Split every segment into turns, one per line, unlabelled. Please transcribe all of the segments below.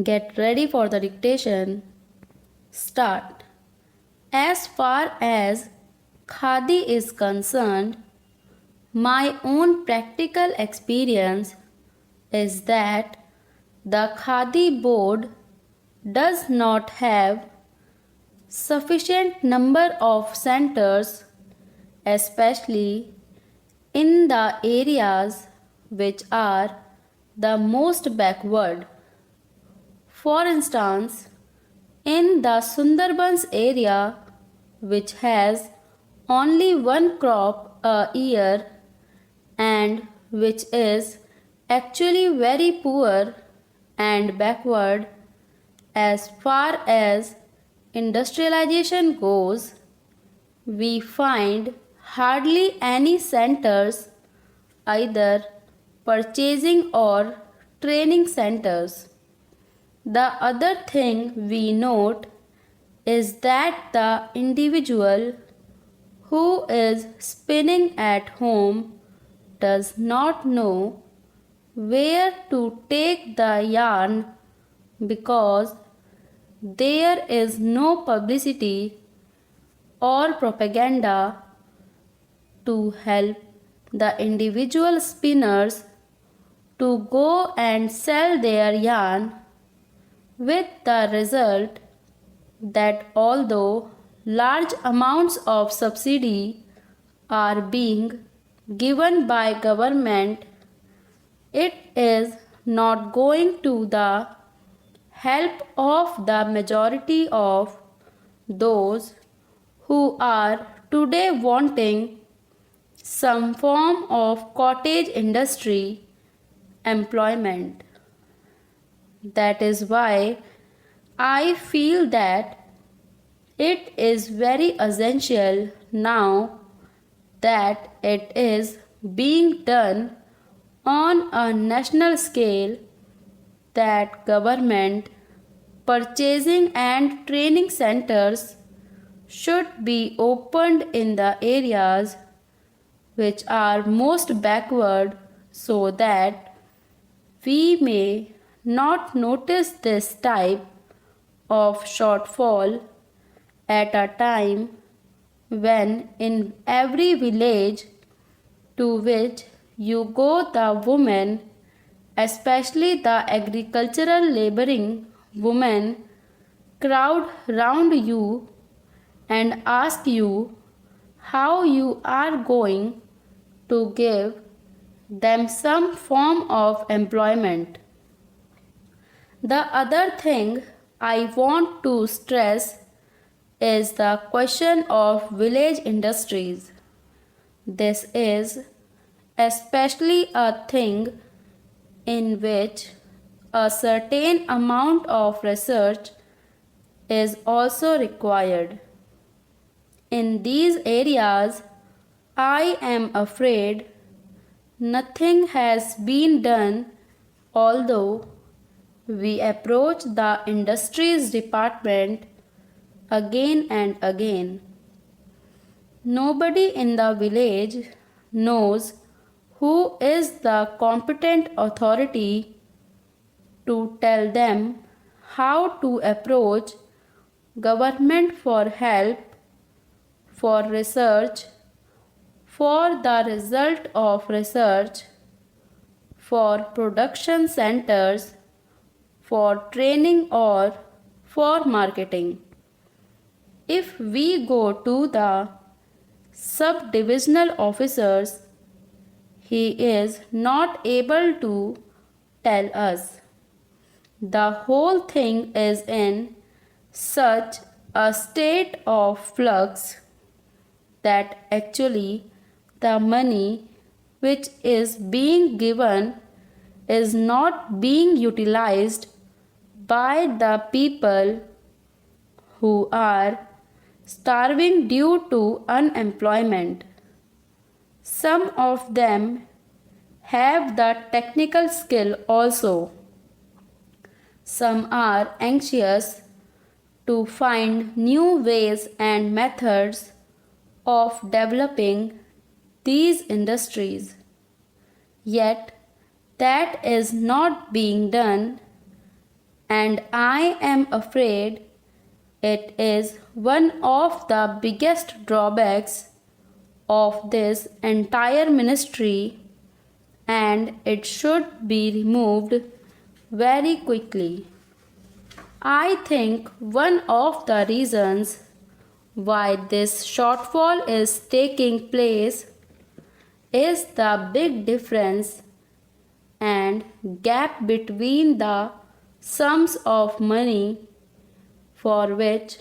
Get ready for the dictation. Start. As far as Khadi is concerned, my own practical experience is that the Khadi board does not have sufficient number of centers, especially in the areas which are the most backward. For instance, in the Sundarbans area, which has only one crop a year and which is actually very poor and backward as far as industrialization goes, we find hardly any centers, either purchasing or training centers. The other thing we note is that the individual who is spinning at home does not know where to take the yarn because there is no publicity or propaganda to help the individual spinners to go and sell their yarn, with the result that although large amounts of subsidy are being given by government, it is not going to the help of the majority of those who are today wanting some form of cottage industry employment. That is why I feel that it is very essential now that it is being done on a national scale that government purchasing and training centers should be opened in the areas which are most backward so that we may not notice this type of shortfall at a time when in every village to which you go, the women, especially the agricultural laboring women, crowd round you and ask you how you are going to give them some form of employment. The other thing I want to stress is the question of village industries. This is especially a thing in which a certain amount of research is also required. In these areas, I am afraid nothing has been done, although we approach the industries department again and again. Nobody in the village knows who is the competent authority to tell them how to approach government for help, for research, for the result of research, for production centers, for training or for marketing. If we go to the sub-divisional officers, he is not able to tell us. The whole thing is in such a state of flux that actually the money which is being given is not being utilized by the people who are starving due to unemployment. Some of them have the technical skill also. Some are anxious to find new ways and methods of developing these industries. Yet that is not being done, and I am afraid it is one of the biggest drawbacks of this entire ministry, and it should be removed very quickly. I think one of the reasons why this shortfall is taking place is the big difference and gap between the sums of money for which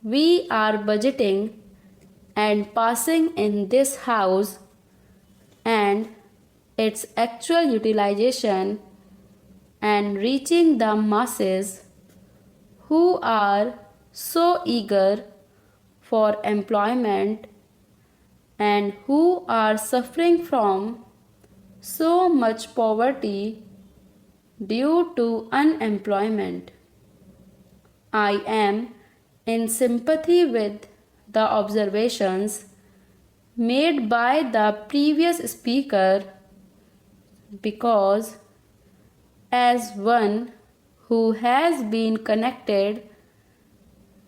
we are budgeting and passing in this house and its actual utilization and reaching the masses who are so eager for employment and who are suffering from so much poverty due to unemployment. I am in sympathy with the observations made by the previous speaker because, as one who has been connected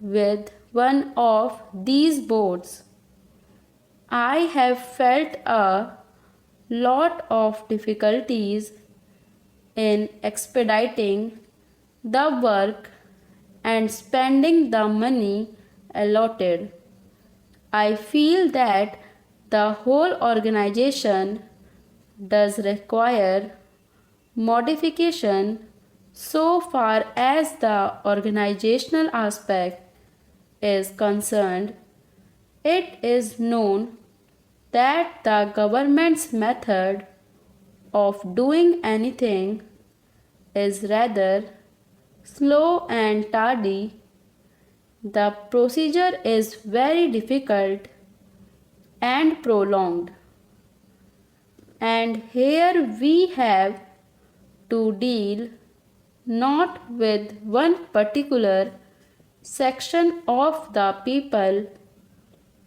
with one of these boards, I have felt a lot of difficulties in expediting the work and spending the money allotted. I feel that the whole organization does require modification so far as the organizational aspect is concerned. It is known that the government's method of doing anything is rather slow and tardy. The procedure is very difficult and prolonged. And here we have to deal not with one particular section of the people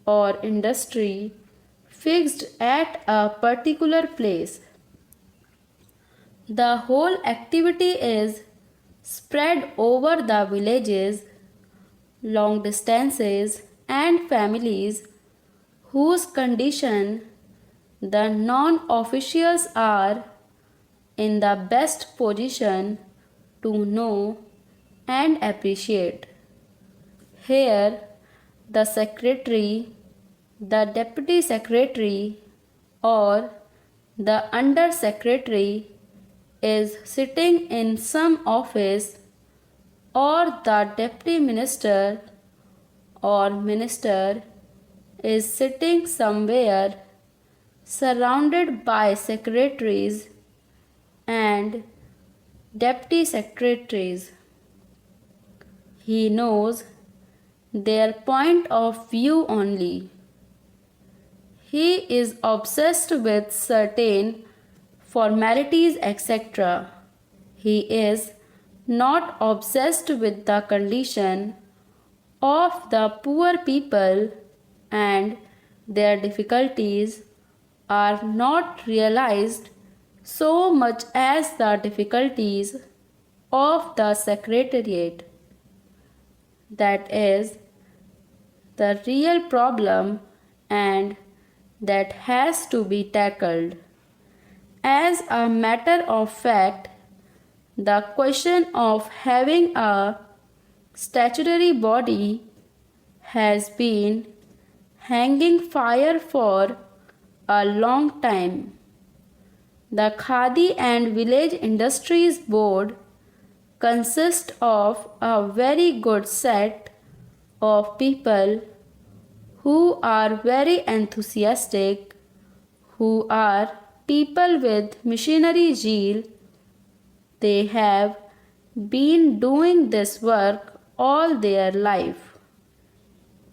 or industry fixed at a particular place. The whole activity is spread over the villages, long distances, and families whose condition the non-officials are in the best position to know and appreciate. Here, the secretary, the deputy secretary, or the under secretary is sitting in some office, or the deputy minister or minister is sitting somewhere surrounded by secretaries and deputy secretaries. He knows their point of view only. He is obsessed with certain formalities, etc. He is not obsessed with the condition of the poor people, and their difficulties are not realized so much as the difficulties of the secretariat. That is the real problem, and that has to be tackled. As a matter of fact, the question of having a statutory body has been hanging fire for a long time. The Khadi and Village Industries Board consists of a very good set of people who are very enthusiastic, who are people with missionary zeal. They have been doing this work all their life.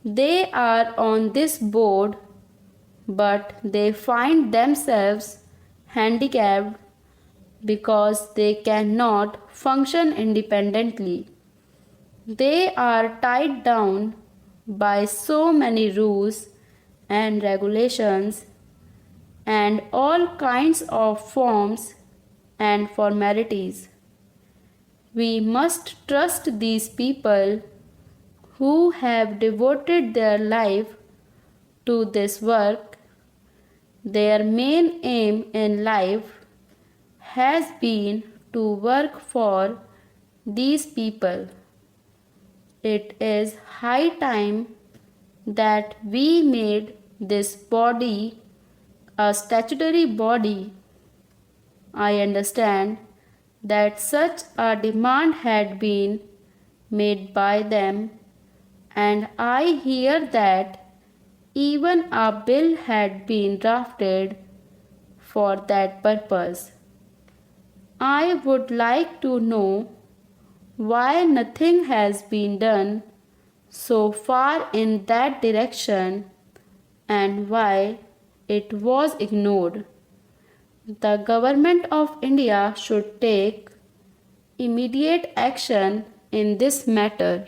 They are on this board, but they find themselves handicapped because they cannot function independently. They are tied down by so many rules and regulations and all kinds of forms and formalities. We must trust these people who have devoted their life to this work. Their main aim in life has been to work for these people. It is high time that we made this body a statutory body. I understand that such a demand had been made by them, and I hear that even a bill had been drafted for that purpose. I would like to know why nothing has been done so far in that direction and why it was ignored. The Government of India should take immediate action in this matter.